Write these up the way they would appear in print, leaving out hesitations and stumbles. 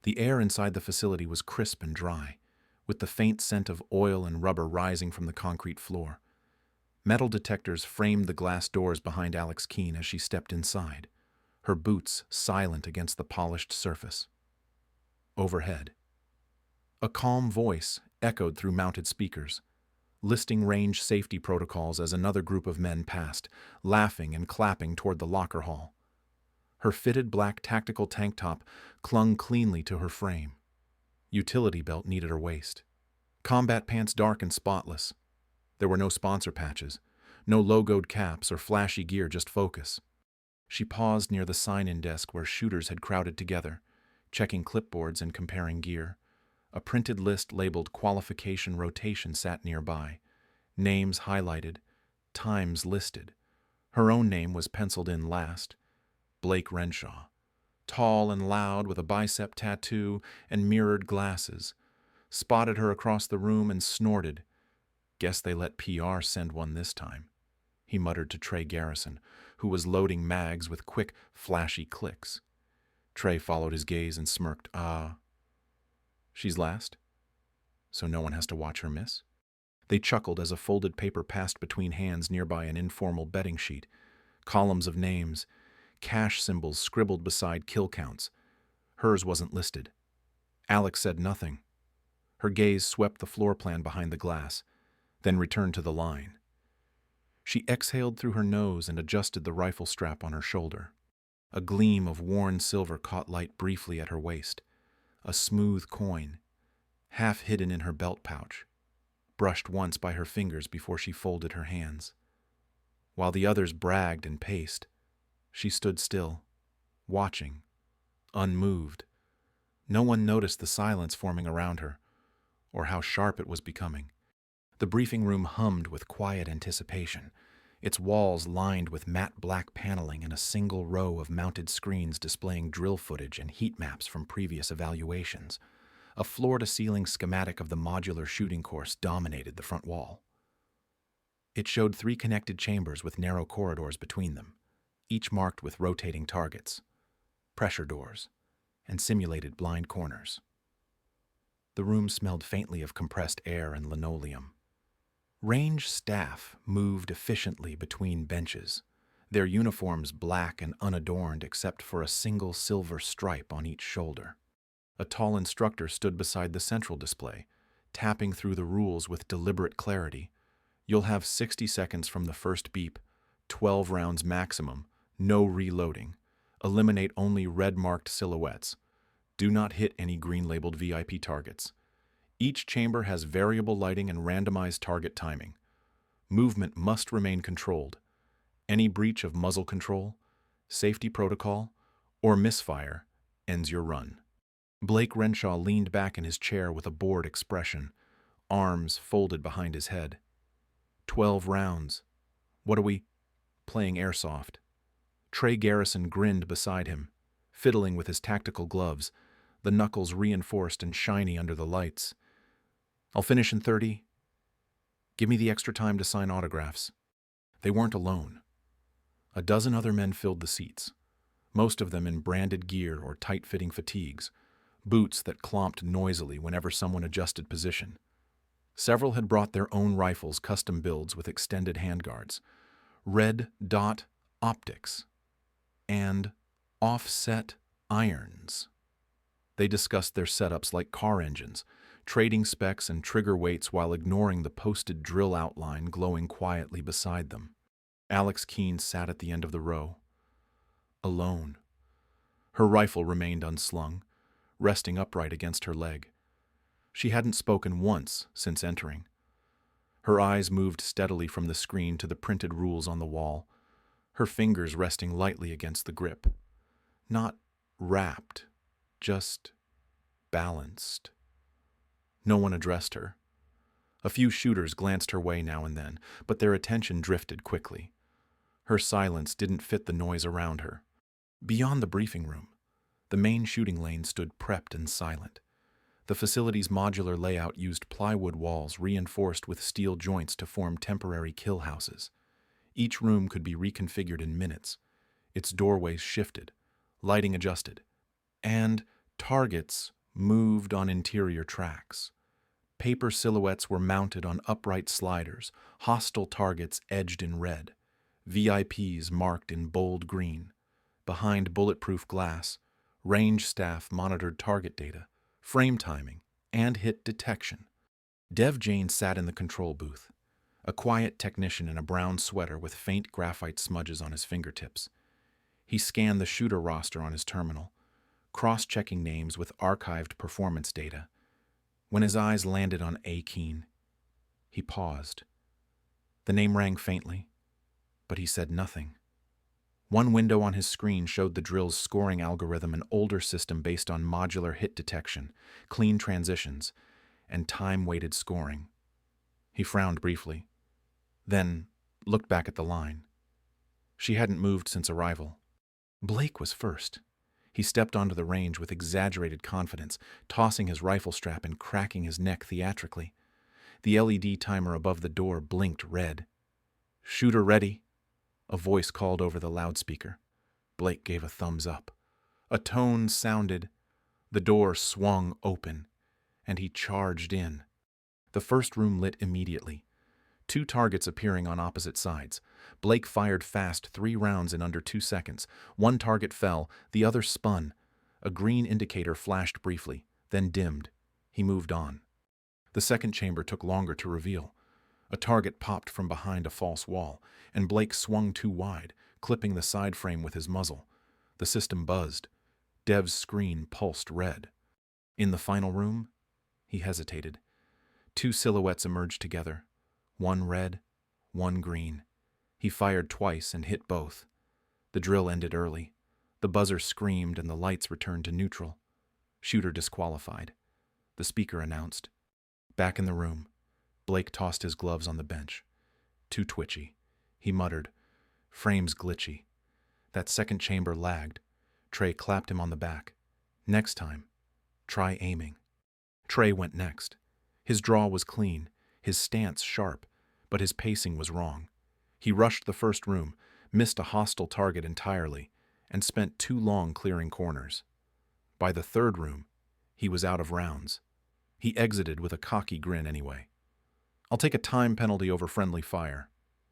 The air inside the facility was crisp and dry, with the faint scent of oil and rubber rising from the concrete floor. Metal detectors framed the glass doors behind Alex Keene as she stepped inside, her boots silent against the polished surface. Overhead, a calm voice echoed through mounted speakers, listing range safety protocols as another group of men passed, laughing and clapping toward the locker hall. Her fitted black tactical tank top clung cleanly to her frame. Utility belt needed her waist. Combat pants dark and spotless. There were no sponsor patches, no logoed caps or flashy gear, just focus. She paused near the sign-in desk where shooters had crowded together, checking clipboards and comparing gear. A printed list labeled Qualification Rotation sat nearby, names highlighted, times listed. Her own name was penciled in last, Blake Renshaw. Tall and loud with a bicep tattoo and mirrored glasses. Spotted her across the room and snorted. Guess they let PR send one this time, he muttered to Trey Garrison, who was loading mags with quick, flashy clicks. Trey followed his gaze and smirked. She's last? So no one has to watch her miss? They chuckled as a folded paper passed between hands nearby an informal betting sheet. Columns of names, cash symbols scribbled beside kill counts. Hers wasn't listed. Alex said nothing. Her gaze swept the floor plan behind the glass, then returned to the line. She exhaled through her nose and adjusted the rifle strap on her shoulder. A gleam of worn silver caught light briefly at her waist. A smooth coin, half hidden in her belt pouch, brushed once by her fingers before she folded her hands. While the others bragged and paced, she stood still, watching, unmoved. No one noticed the silence forming around her, or how sharp it was becoming. The briefing room hummed with quiet anticipation, its walls lined with matte black paneling and a single row of mounted screens displaying drill footage and heat maps from previous evaluations. A floor-to-ceiling schematic of the modular shooting course dominated the front wall. It showed 3 connected chambers with narrow corridors between them, each marked with rotating targets, pressure doors, and simulated blind corners. The room smelled faintly of compressed air and linoleum. Range staff moved efficiently between benches, their uniforms black and unadorned except for a single silver stripe on each shoulder. A tall instructor stood beside the central display, tapping through the rules with deliberate clarity. You'll have 60 seconds from the first beep, 12 rounds maximum, no reloading. Eliminate only red-marked silhouettes. Do not hit any green-labeled VIP targets. Each chamber has variable lighting and randomized target timing. Movement must remain controlled. Any breach of muzzle control, safety protocol, or misfire ends your run. Blake Renshaw leaned back in his chair with a bored expression, arms folded behind his head. 12 rounds. What are we? Playing airsoft. Trey Garrison grinned beside him, fiddling with his tactical gloves, the knuckles reinforced and shiny under the lights. I'll finish in 30. Give me the extra time to sign autographs. They weren't alone. A dozen other men filled the seats, most of them in branded gear or tight-fitting fatigues, boots that clomped noisily whenever someone adjusted position. Several had brought their own rifles, custom builds with extended handguards, red dot optics, and offset irons. They discussed their setups like car engines, trading specs and trigger weights while ignoring the posted drill outline glowing quietly beside them. Alex Keene sat at the end of the row, alone. Her rifle remained unslung, resting upright against her leg. She hadn't spoken once since entering. Her eyes moved steadily from the screen to the printed rules on the wall, her fingers resting lightly against the grip. Not wrapped, just balanced. No one addressed her. A few shooters glanced her way now and then, but their attention drifted quickly. Her silence didn't fit the noise around her. Beyond the briefing room, the main shooting lane stood prepped and silent. The facility's modular layout used plywood walls reinforced with steel joints to form temporary kill houses. Each room could be reconfigured in minutes, its doorways shifted, lighting adjusted, and Targets moved on interior tracks. Paper silhouettes were mounted on upright sliders, hostile targets edged in red, VIPs marked in bold green. Behind bulletproof glass, range staff monitored target data, frame timing, and hit detection. Dev Jain sat in the control booth, a quiet technician in a brown sweater with faint graphite smudges on his fingertips. He scanned the shooter roster on his terminal, cross-checking names with archived performance data. When his eyes landed on Keen, he paused. The name rang faintly, but he said nothing. One window on his screen showed the drill's scoring algorithm, an older system based on modular hit detection, clean transitions, and time-weighted scoring. He frowned briefly, then looked back at the line. She hadn't moved since arrival. Blake was first. He stepped onto the range with exaggerated confidence, tossing his rifle strap and cracking his neck theatrically. The LED timer above the door blinked red. "Shooter ready," a voice called over the loudspeaker. Blake gave a thumbs up. A tone sounded. The door swung open, and he charged in. The first room lit immediately. 2 targets appearing on opposite sides. Blake fired fast 3 rounds in under 2 seconds. One target fell, the other spun. A green indicator flashed briefly, then dimmed. He moved on. The second chamber took longer to reveal. A target popped from behind a false wall, and Blake swung too wide, clipping the side frame with his muzzle. The system buzzed. Dev's screen pulsed red. In the final room, he hesitated. 2 silhouettes emerged together. One red, one green. He fired twice and hit both. The drill ended early. The buzzer screamed and the lights returned to neutral. Shooter disqualified. The speaker announced. Back in the room, Blake tossed his gloves on the bench. Too twitchy. He muttered, "Frame's glitchy." That second chamber lagged. Trey clapped him on the back. "Next time, try aiming." Trey went next. His draw was clean, his stance sharp, but his pacing was wrong. He rushed the first room, missed a hostile target entirely, and spent too long clearing corners. By the third room, he was out of rounds. He exited with a cocky grin anyway. "I'll take a time penalty over friendly fire,"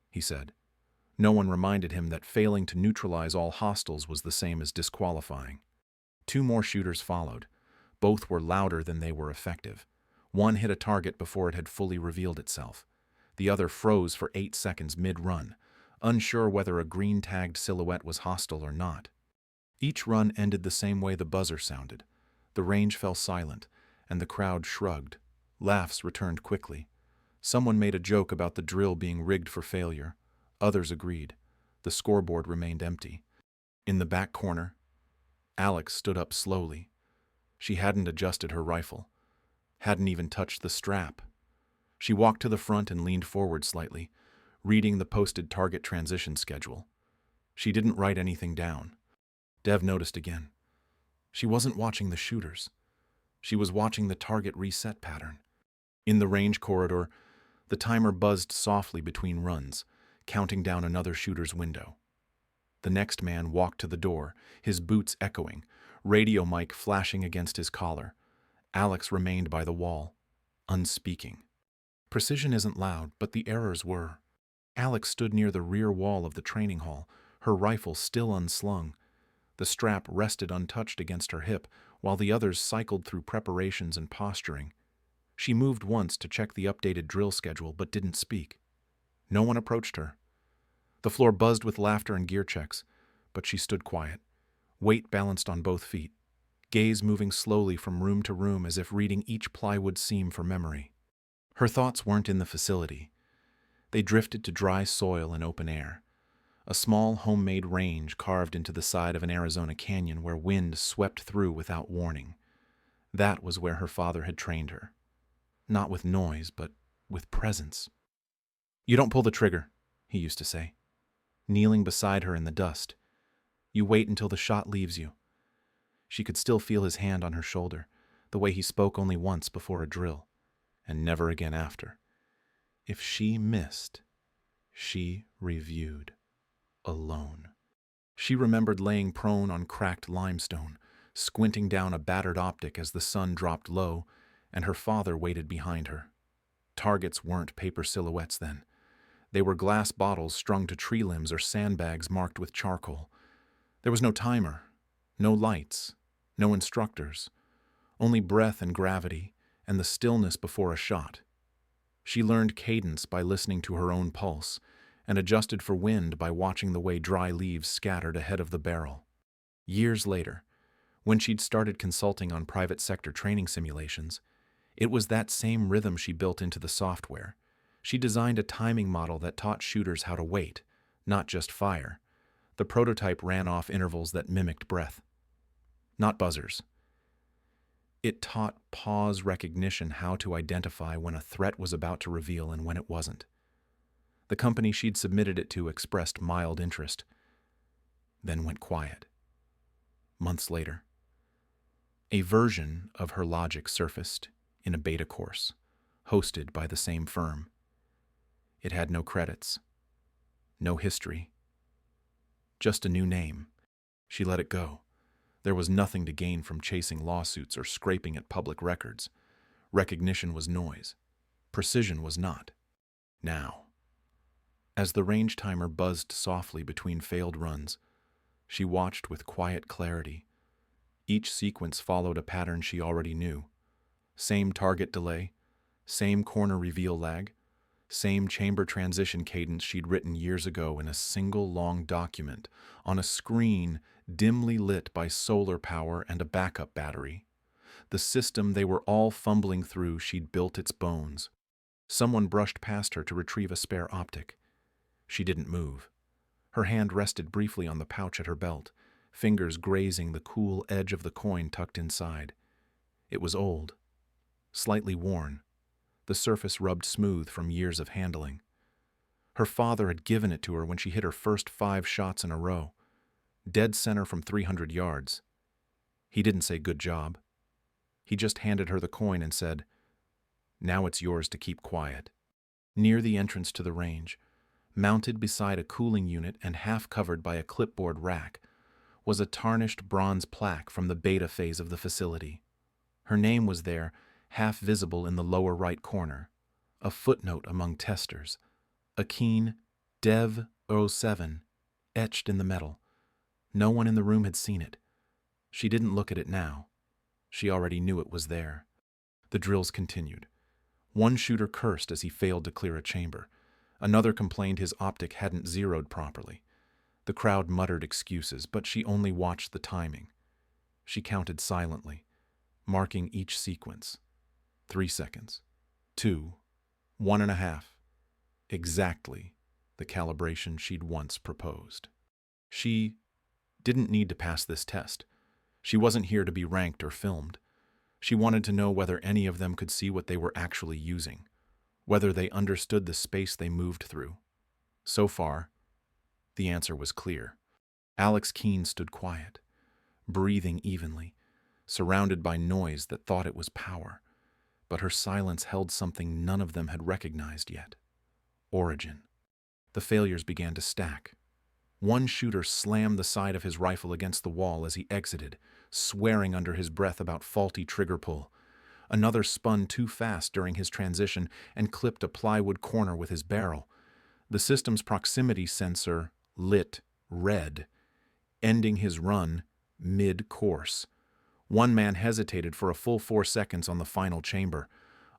he said. No one reminded him that failing to neutralize all hostiles was the same as disqualifying. 2 more shooters followed. Both were louder than they were effective. One hit a target before it had fully revealed itself. The other froze for 8 seconds mid-run, unsure whether a green-tagged silhouette was hostile or not. Each run ended the same way the buzzer sounded. The range fell silent, and the crowd shrugged. Laughs returned quickly. Someone made a joke about the drill being rigged for failure. Others agreed. The scoreboard remained empty. In the back corner, Alex stood up slowly. She hadn't adjusted her rifle, hadn't even touched the strap. She walked to the front and leaned forward slightly, reading the posted target transition schedule. She didn't write anything down. Dev noticed again. She wasn't watching the shooters. She was watching the target reset pattern. In the range corridor, the timer buzzed softly between runs, counting down another shooter's window. The next man walked to the door, his boots echoing, radio mic flashing against his collar. Alex remained by the wall, unspeaking. Precision isn't loud, but the errors were. Alex stood near the rear wall of the training hall, her rifle still unslung. The strap rested untouched against her hip, while the others cycled through preparations and posturing. She moved once to check the updated drill schedule, but didn't speak. No one approached her. The floor buzzed with laughter and gear checks, but she stood quiet, weight balanced on both feet, gaze moving slowly from room to room as if reading each plywood seam for memory. Her thoughts weren't in the facility. They drifted to dry soil and open air. A small homemade range carved into the side of an Arizona canyon where wind swept through without warning. That was where her father had trained her. Not with noise, but with presence. "You don't pull the trigger," he used to say, kneeling beside her in the dust. "You wait until the shot leaves you." She could still feel his hand on her shoulder, the way he spoke only once before a drill, and never again after. If she missed, she reviewed. Alone. She remembered laying prone on cracked limestone, squinting down a battered optic as the sun dropped low, and her father waited behind her. Targets weren't paper silhouettes then. They were glass bottles strung to tree limbs or sandbags marked with charcoal. There was no timer, no lights, no instructors, only breath and gravity, and the stillness before a shot. She learned cadence by listening to her own pulse, and adjusted for wind by watching the way dry leaves scattered ahead of the barrel. Years later, when she'd started consulting on private sector training simulations, it was that same rhythm she built into the software. She designed a timing model that taught shooters how to wait, not just fire. The prototype ran off intervals that mimicked breath, not buzzers. It taught pause recognition, how to identify when a threat was about to reveal and when it wasn't. The company she'd submitted it to expressed mild interest, then went quiet. Months later, a version of her logic surfaced in a beta course, hosted by the same firm. It had no credits, no history, just a new name. She let it go. There was nothing to gain from chasing lawsuits or scraping at public records. Recognition was noise. Precision was not. Now, as the range timer buzzed softly between failed runs, she watched with quiet clarity. Each sequence followed a pattern she already knew. Same target delay, same corner reveal lag, same chamber transition cadence she'd written years ago in a single long document on a screen dimly lit by solar power and a backup battery. The system they were all fumbling through, she'd built its bones. Someone brushed past her to retrieve a spare optic. She didn't move. Her hand rested briefly on the pouch at her belt, fingers grazing the cool edge of the coin tucked inside. It was old, slightly worn. The surface rubbed smooth from years of handling. Her father had given it to her when she hit her first 5 shots in a row, dead center from 300 yards. He didn't say good job. He just handed her the coin and said, "Now it's yours to keep quiet." Near the entrance to the range, mounted beside a cooling unit and half covered by a clipboard rack, was a tarnished bronze plaque from the beta phase of the facility. Her name was there, half visible in the lower right corner, a footnote among testers, a keen Dev 07 etched in the metal. No one in the room had seen it. She didn't look at it now. She already knew it was there. The drills continued. One shooter cursed as he failed to clear a chamber. Another complained his optic hadn't zeroed properly. The crowd muttered excuses, but she only watched the timing. She counted silently, marking each sequence. 3 seconds. 2. 1.5. Exactly the calibration she'd once proposed. She didn't need to pass this test. She wasn't here to be ranked or filmed. She wanted to know whether any of them could see what they were actually using, whether they understood the space they moved through. So far, the answer was clear. Alex Keene stood quiet, breathing evenly, surrounded by noise that thought it was power. But her silence held something none of them had recognized yet. Origin. The failures began to stack. One shooter slammed the side of his rifle against the wall as he exited, swearing under his breath about faulty trigger pull. Another spun too fast during his transition and clipped a plywood corner with his barrel. The system's proximity sensor lit red, ending his run mid-course. One man hesitated for a full 4 seconds on the final chamber,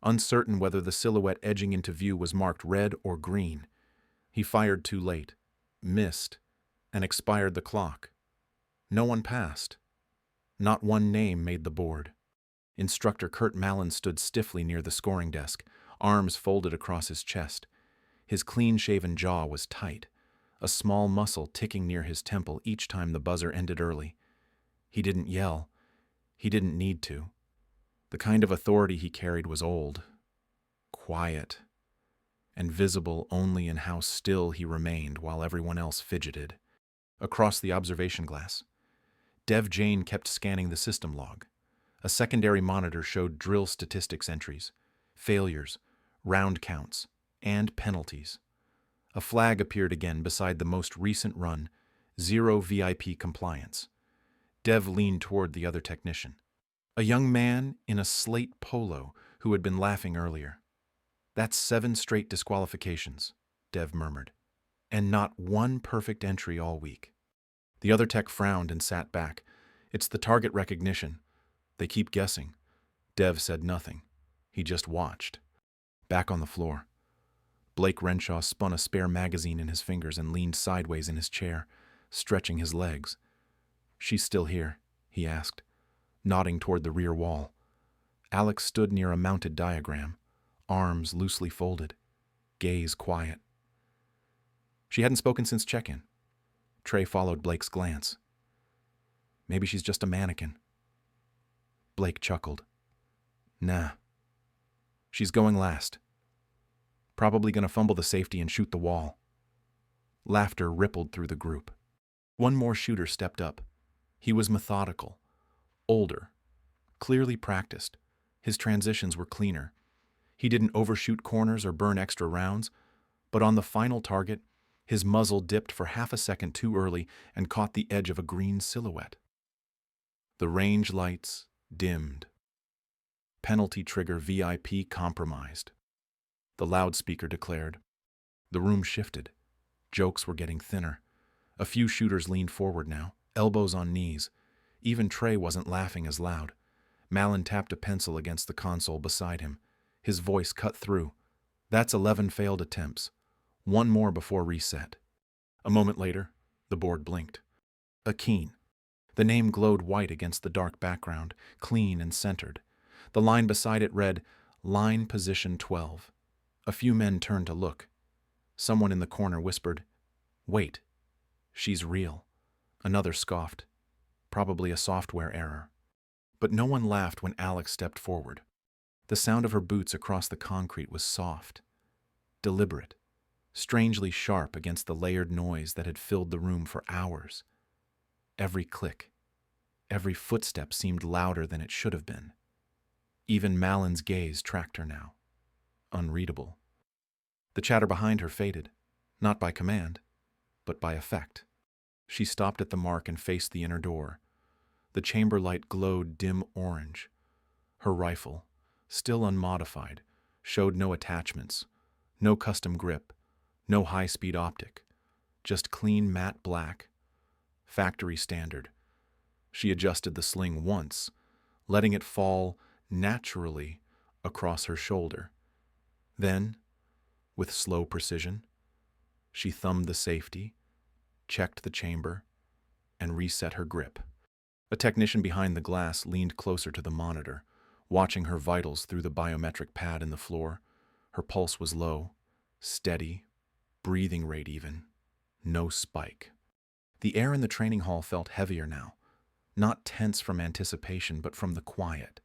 uncertain whether the silhouette edging into view was marked red or green. He fired too late, missed, and expired the clock. No one passed. Not one name made the board. Instructor Kurt Mallon stood stiffly near the scoring desk, arms folded across his chest. His clean-shaven jaw was tight, a small muscle ticking near his temple each time the buzzer ended early. He didn't yell. He didn't need to. The kind of authority he carried was old, quiet, and visible only in how still he remained while everyone else fidgeted. Across the observation glass, Dev Jane kept scanning the system log. A secondary monitor showed drill statistics entries, failures, round counts, and penalties. A flag appeared again beside the most recent run, 0 VIP compliance. Dev leaned toward the other technician, a young man in a slate polo who had been laughing earlier. "That's 7 straight disqualifications," Dev murmured, "and not one perfect entry all week." The other tech frowned and sat back. "It's the target recognition. They keep guessing." Dev said nothing. He just watched. Back on the floor, Blake Renshaw spun a spare magazine in his fingers and leaned sideways in his chair, stretching his legs. "She's still here?" he asked, nodding toward the rear wall. Alex stood near a mounted diagram, arms loosely folded, gaze quiet. She hadn't spoken since check-in. Trey followed Blake's glance. "Maybe she's just a mannequin." Blake chuckled. "Nah. She's going last. Probably gonna fumble the safety and shoot the wall." Laughter rippled through the group. One more shooter stepped up. He was methodical, older, clearly practiced. His transitions were cleaner. He didn't overshoot corners or burn extra rounds, but on the final target, his muzzle dipped for half a second too early and caught the edge of a green silhouette. The range lights dimmed. Penalty trigger VIP compromised. The loudspeaker declared. The room shifted. Jokes were getting thinner. A few shooters leaned forward now, elbows on knees. Even Trey wasn't laughing as loud. Malin tapped a pencil against the console beside him. His voice cut through. "That's 11 failed attempts. One more before reset." A moment later, the board blinked. A keen. The name glowed white against the dark background, clean and centered. The line beside it read, "Line position 12." A few men turned to look. Someone in the corner whispered, "Wait, she's real." Another scoffed. Probably a software error. But no one laughed when Alex stepped forward. The sound of her boots across the concrete was soft, deliberate, strangely sharp against the layered noise that had filled the room for hours. Every click, every footstep seemed louder than it should have been. Even Malin's gaze tracked her now. Unreadable. The chatter behind her faded, not by command, but by effect. She stopped at the mark and faced the inner door. The chamber light glowed dim orange. Her rifle, still unmodified, showed no attachments, no custom grip, no high-speed optic, just clean matte black, factory standard. She adjusted the sling once, letting it fall naturally across her shoulder. Then, with slow precision, she thumbed the safety, checked the chamber, and reset her grip. A technician behind the glass leaned closer to the monitor, watching her vitals through the biometric pad in the floor. Her pulse was low, steady, breathing rate even, no spike. The air in the training hall felt heavier now, not tense from anticipation, but from the quiet.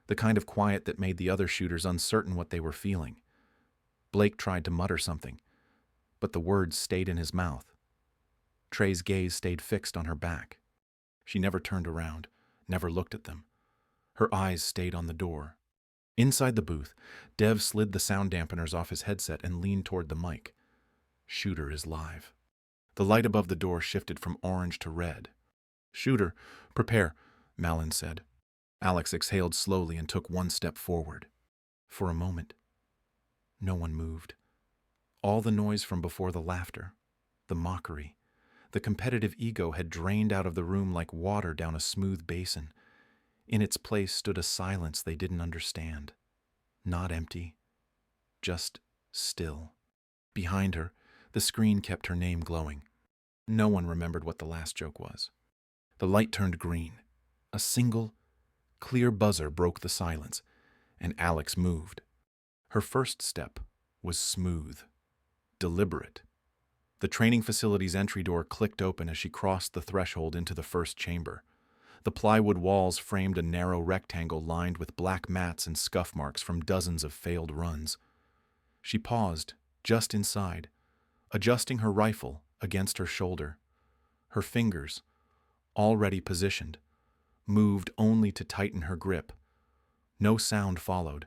The kind of quiet that made the other shooters uncertain what they were feeling. Blake tried to mutter something, but the words stayed in his mouth. Trey's gaze stayed fixed on her back. She never turned around, never looked at them. Her eyes stayed on the door. Inside the booth, Dev slid the sound dampeners off his headset and leaned toward the mic. "Shooter is live." The light above the door shifted from orange to red. "Shooter, prepare," Malin said. Alex exhaled slowly and took one step forward. For a moment, no one moved. All the noise from before the laughter, the mockery, the competitive ego had drained out of the room like water down a smooth basin. In its place stood a silence they didn't understand. Not empty, just still. Behind her, the screen kept her name glowing. No one remembered what the last joke was. The light turned green. A single, clear buzzer broke the silence, and Alex moved. Her first step was smooth, deliberate. The training facility's entry door clicked open as she crossed the threshold into the first chamber. The plywood walls framed a narrow rectangle lined with black mats and scuff marks from dozens of failed runs. She paused, just inside, adjusting her rifle against her shoulder. Her fingers, already positioned, moved only to tighten her grip. No sound followed,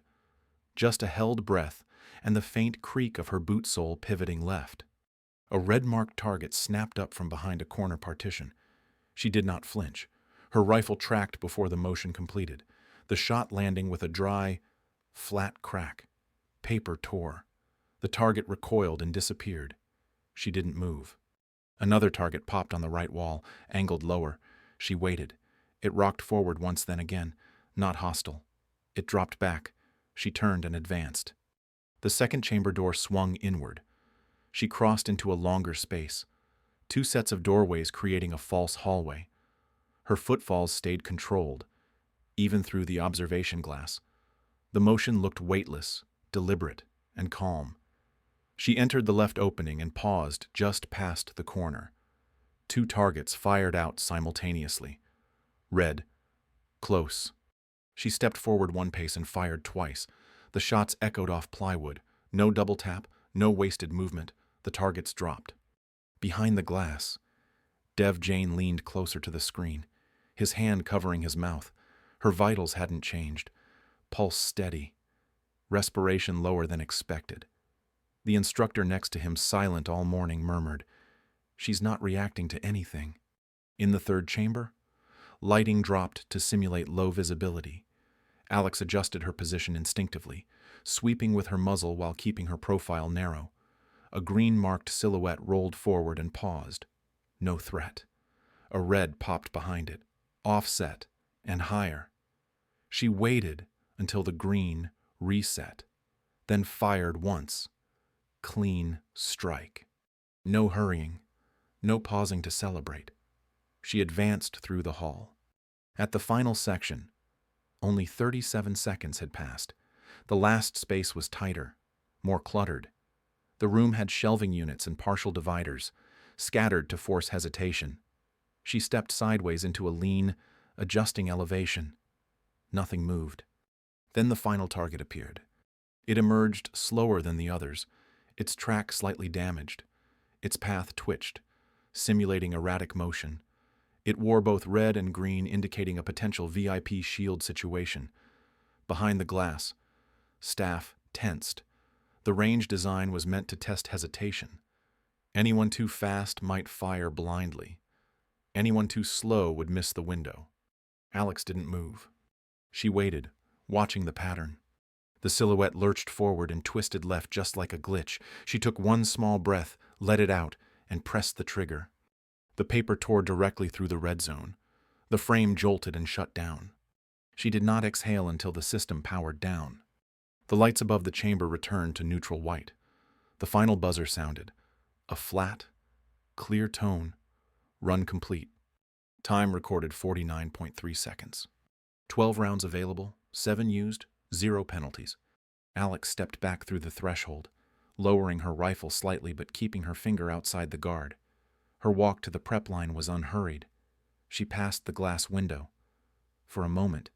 just a held breath and the faint creak of her boot sole pivoting left. A red-marked target snapped up from behind a corner partition. She did not flinch. Her rifle tracked before the motion completed, the shot landing with a dry, flat crack. Paper tore. The target recoiled and disappeared. She didn't move. Another target popped on the right wall, angled lower. She waited. It rocked forward once, then again. Not hostile. It dropped back. She turned and advanced. The second chamber door swung inward. She crossed into a longer space, 2 sets of doorways creating a false hallway. Her footfalls stayed controlled, even through the observation glass. The motion looked weightless, deliberate, and calm. She entered the left opening and paused just past the corner. 2 targets fired out simultaneously. Red. Close. She stepped forward 1 pace and fired twice. The shots echoed off plywood. No double tap, no wasted movement. The targets dropped. Behind the glass, Dev Jane leaned closer to the screen, his hand covering his mouth. Her vitals hadn't changed. Pulse steady. Respiration lower than expected. The instructor next to him, silent all morning, murmured, "She's not reacting to anything." In the third chamber, lighting dropped to simulate low visibility. Alex adjusted her position instinctively, sweeping with her muzzle while keeping her profile narrow. A green-marked silhouette rolled forward and paused. No threat. A red popped behind it, offset and higher. She waited until the green reset, then fired once. Clean strike. No hurrying, no pausing to celebrate. She advanced through the hall. At the final section, only 37 seconds had passed. The last space was tighter, more cluttered. The room had shelving units and partial dividers, scattered to force hesitation. She stepped sideways into a lean, adjusting elevation. Nothing moved. Then the final target appeared. It emerged slower than the others, its track slightly damaged. Its path twitched, simulating erratic motion. It wore both red and green, indicating a potential VIP shield situation. Behind the glass, staff tensed. The range design was meant to test hesitation. Anyone too fast might fire blindly. Anyone too slow would miss the window. Alex didn't move. She waited, watching the pattern. The silhouette lurched forward and twisted left just like a glitch. She took 1 small breath, let it out, and pressed the trigger. The paper tore directly through the red zone. The frame jolted and shut down. She did not exhale until the system powered down. The lights above the chamber returned to neutral white. The final buzzer sounded. A flat, clear tone. Run complete. Time recorded 49.3 seconds. 12 rounds available, 7 used, 0 penalties. Alex stepped back through the threshold, lowering her rifle slightly but keeping her finger outside the guard. Her walk to the prep line was unhurried. She passed the glass window. For a moment,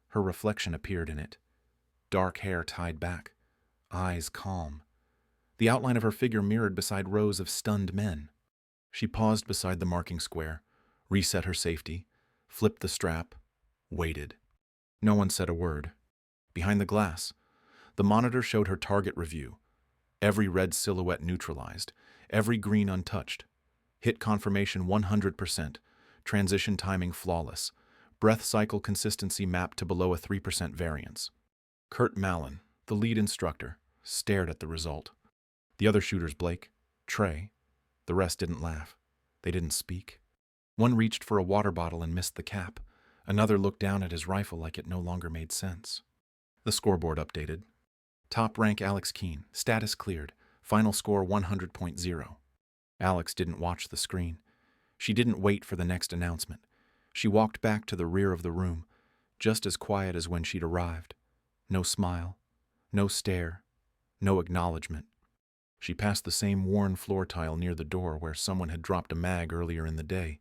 her reflection appeared in it. Dark hair tied back, eyes calm. The outline of her figure mirrored beside rows of stunned men. She paused beside the marking square, reset her safety, flipped the strap, waited. No one said a word. Behind the glass, the monitor showed her target review. Every red silhouette neutralized, every green untouched. Hit confirmation 100%, transition timing flawless, breath cycle consistency mapped to below a 3% variance. Kurt Mallon, the lead instructor, stared at the result. The other shooters, Blake, Trey, the rest didn't laugh. They didn't speak. One reached for a water bottle and missed the cap. Another looked down at his rifle like it no longer made sense. The scoreboard updated. Top rank Alex Keene, status cleared, final score 100.0. Alex didn't watch the screen. She didn't wait for the next announcement. She walked back to the rear of the room, just as quiet as when she'd arrived. No smile, no stare, no acknowledgement. She passed the same worn floor tile near the door where someone had dropped a mag earlier in the day.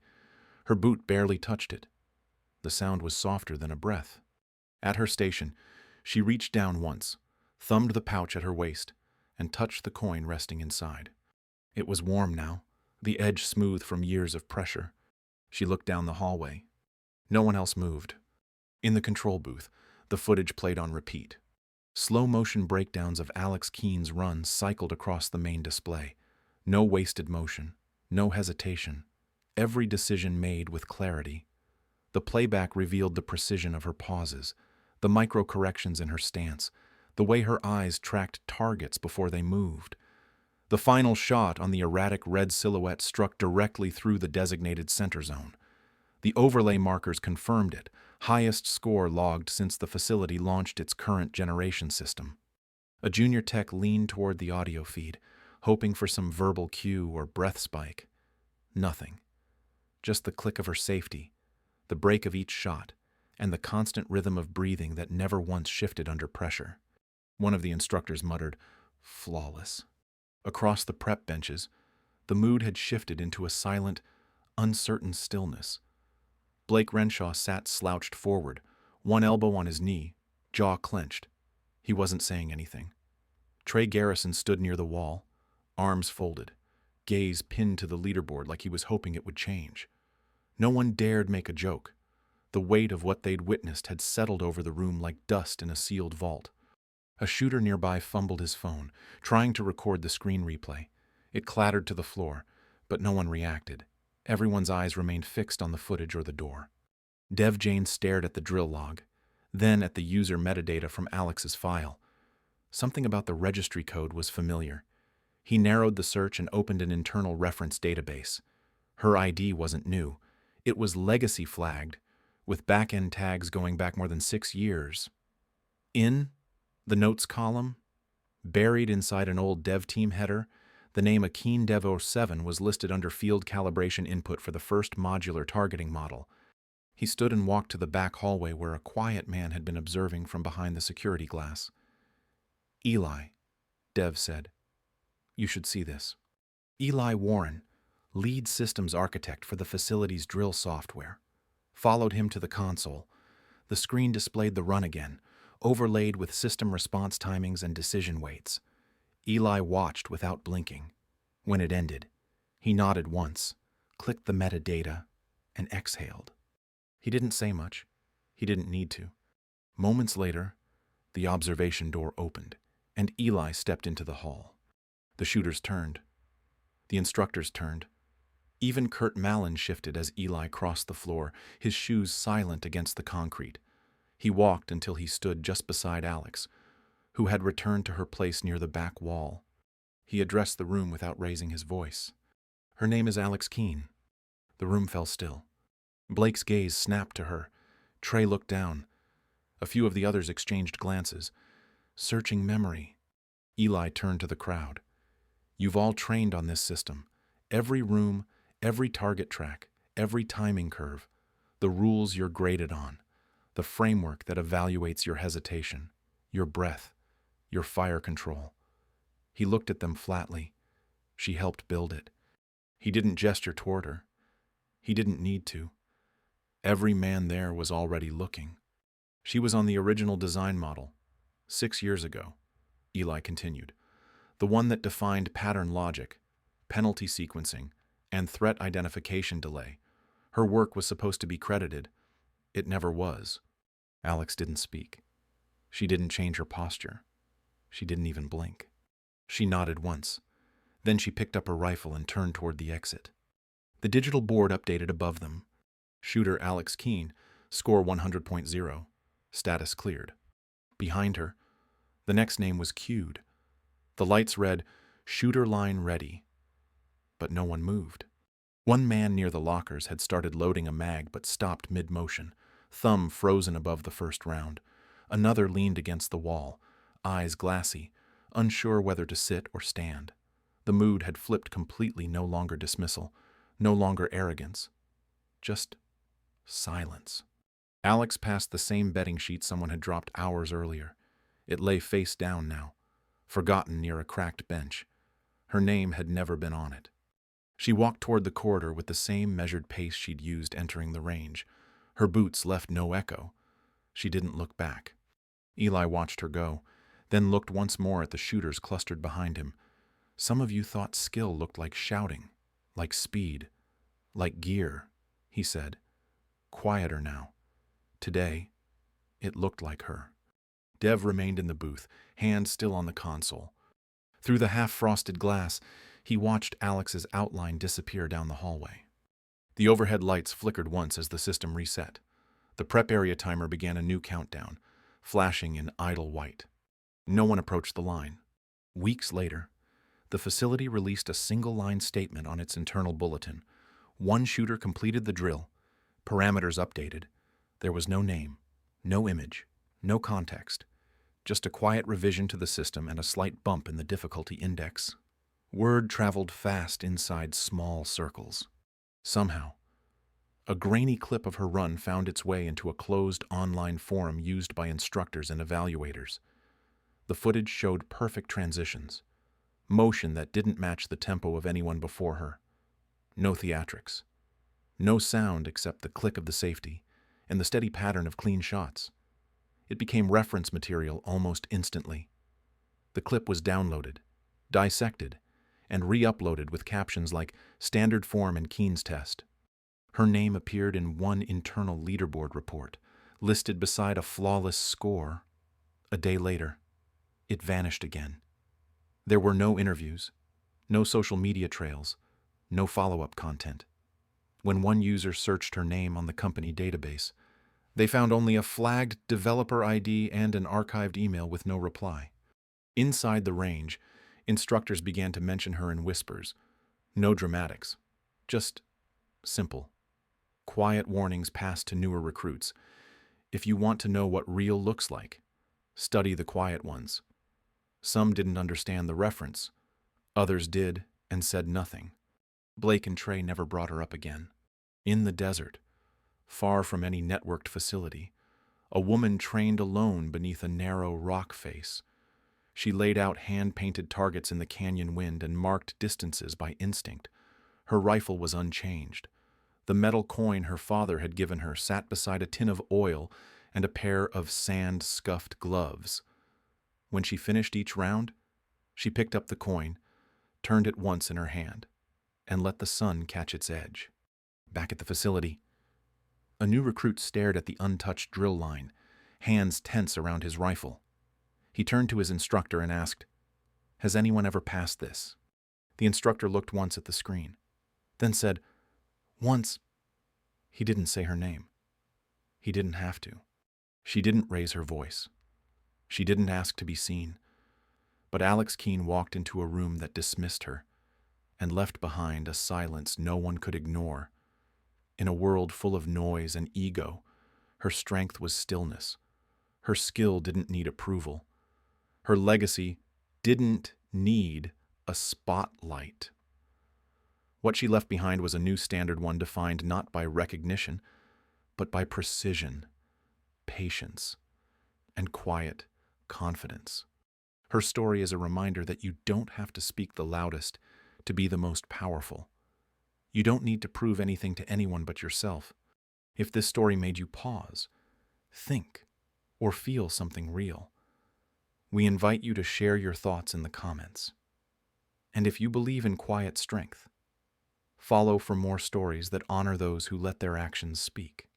Her boot barely touched it. The sound was softer than a breath. At her station, she reached down once, thumbed the pouch at her waist, and touched the coin resting inside. It was warm now, the edge smooth from years of pressure. She looked down the hallway. No one else moved. In the control booth, the footage played on repeat. Slow-motion breakdowns of Alex Keene's run cycled across the main display. No wasted motion, no hesitation. Every decision made with clarity. The playback revealed the precision of her pauses, the micro-corrections in her stance, the way her eyes tracked targets before they moved. The final shot on the erratic red silhouette struck directly through the designated center zone. The overlay markers confirmed it, highest score logged since the facility launched its current generation system. A junior tech leaned toward the audio feed, hoping for some verbal cue or breath spike. Nothing. Just the click of her safety, the break of each shot, and the constant rhythm of breathing that never once shifted under pressure. One of the instructors muttered, "Flawless." Across the prep benches, the mood had shifted into a silent, uncertain stillness. Blake Renshaw sat slouched forward, one elbow on his knee, jaw clenched. He wasn't saying anything. Trey Garrison stood near the wall, arms folded, gaze pinned to the leaderboard like he was hoping it would change. No one dared make a joke. The weight of what they'd witnessed had settled over the room like dust in a sealed vault. A shooter nearby fumbled his phone, trying to record the screen replay. It clattered to the floor, but no one reacted. Everyone's eyes remained fixed on the footage or the door. Dev Jane stared at the drill log, then at the user metadata from Alex's file. Something about the registry code was familiar. He narrowed the search and opened an internal reference database. Her ID wasn't new. It was legacy flagged, with back-end tags going back more than 6 years. In the notes column, buried inside an old dev team header, the name Akeen Dev 07 was listed under field calibration input for the first modular targeting model. He stood and walked to the back hallway where a quiet man had been observing from behind the security glass. "Eli," Dev said. "You should see this." Eli Warren, lead systems architect for the facility's drill software, followed him to the console. The screen displayed the run again, overlaid with system response timings and decision weights. Eli watched without blinking. When it ended, he nodded once, clicked the metadata, and exhaled. He didn't say much. He didn't need to. Moments later, the observation door opened, and Eli stepped into the hall. The shooters turned. The instructors turned. Even Kurt Mallon shifted as Eli crossed the floor, his shoes silent against the concrete. He walked until he stood just beside Alex, who had returned to her place near the back wall. He addressed the room without raising his voice. "Her name is Alex Keene." The room fell still. Blake's gaze snapped to her. Trey looked down. A few of the others exchanged glances. Searching memory. Eli turned to the crowd. "You've all trained on this system. Every room, every target track, every timing curve. The rules you're graded on. The framework that evaluates your hesitation, your breath, your fire control." He looked at them flatly. She helped build it. He didn't gesture toward her. He didn't need to. Every man there was already looking. She was on the original design model, 6 years ago, Eli continued. The one that defined pattern logic, penalty sequencing, and threat identification delay. Her work was supposed to be credited. It never was. Alex didn't speak. She didn't change her posture. She didn't even blink. She nodded once. Then she picked up her rifle and turned toward the exit. The digital board updated above them. Shooter Alex Keene, score 100.0. Status cleared. Behind her, the next name was queued. The lights read, "Shooter line ready." But no one moved. One man near the lockers had started loading a mag but stopped mid-motion, thumb frozen above the first round. Another leaned against the wall, eyes glassy, unsure whether to sit or stand. The mood had flipped completely, no longer dismissal, no longer arrogance. Just silence. Alex passed the same betting sheet someone had dropped hours earlier. It lay face down now, forgotten near a cracked bench. Her name had never been on it. She walked toward the corridor with the same measured pace she'd used entering the range. Her boots left no echo. She didn't look back. Eli watched her go, then looked once more at the shooters clustered behind him. "Some of you thought skill looked like shouting, like speed, like gear," he said. Quieter now. Today, it looked like her. Dev remained in the booth, hand still on the console. Through the half-frosted glass, he watched Alex's outline disappear down the hallway. The overhead lights flickered once as the system reset. The prep area timer began a new countdown, flashing in idle white. No one approached the line. Weeks later, the facility released a single-line statement on its internal bulletin. One shooter completed the drill, parameters updated. There was no name, no image, no context, just a quiet revision to the system and a slight bump in the difficulty index. Word traveled fast inside small circles. Somehow, a grainy clip of her run found its way into a closed online forum used by instructors and evaluators. The footage showed perfect transitions, motion that didn't match the tempo of anyone before her. No theatrics. No sound except the click of the safety and the steady pattern of clean shots. It became reference material almost instantly. The clip was downloaded, dissected, and re-uploaded with captions like standard form and Keen's test. Her name appeared in one internal leaderboard report, listed beside a flawless score. A day later, it vanished again. There were no interviews, no social media trails, no follow-up content. When one user searched her name on the company database, they found only a flagged developer ID and an archived email with no reply. Inside the range, instructors began to mention her in whispers. No dramatics, just simple. Quiet warnings passed to newer recruits. If you want to know what real looks like, study the quiet ones. Some didn't understand the reference. Others did and said nothing. Blake and Trey never brought her up again. In the desert, far from any networked facility, a woman trained alone beneath a narrow rock face. She laid out hand-painted targets in the canyon wind and marked distances by instinct. Her rifle was unchanged. The metal coin her father had given her sat beside a tin of oil and a pair of sand-scuffed gloves. When she finished each round, she picked up the coin, turned it once in her hand, and let the sun catch its edge. Back at the facility, a new recruit stared at the untouched drill line, hands tense around his rifle. He turned to his instructor and asked, "Has anyone ever passed this?" The instructor looked once at the screen, then said, "Once." He didn't say her name. He didn't have to. She didn't raise her voice. She didn't ask to be seen. But Alex Keen walked into a room that dismissed her and left behind a silence no one could ignore. In a world full of noise and ego, her strength was stillness. Her skill didn't need approval. Her legacy didn't need a spotlight. What she left behind was a new standard, one defined not by recognition, but by precision, patience, and quiet confidence. Her story is a reminder that you don't have to speak the loudest to be the most powerful. You don't need to prove anything to anyone but yourself. If this story made you pause, think, or feel something real, we invite you to share your thoughts in the comments. And if you believe in quiet strength, follow for more stories that honor those who let their actions speak.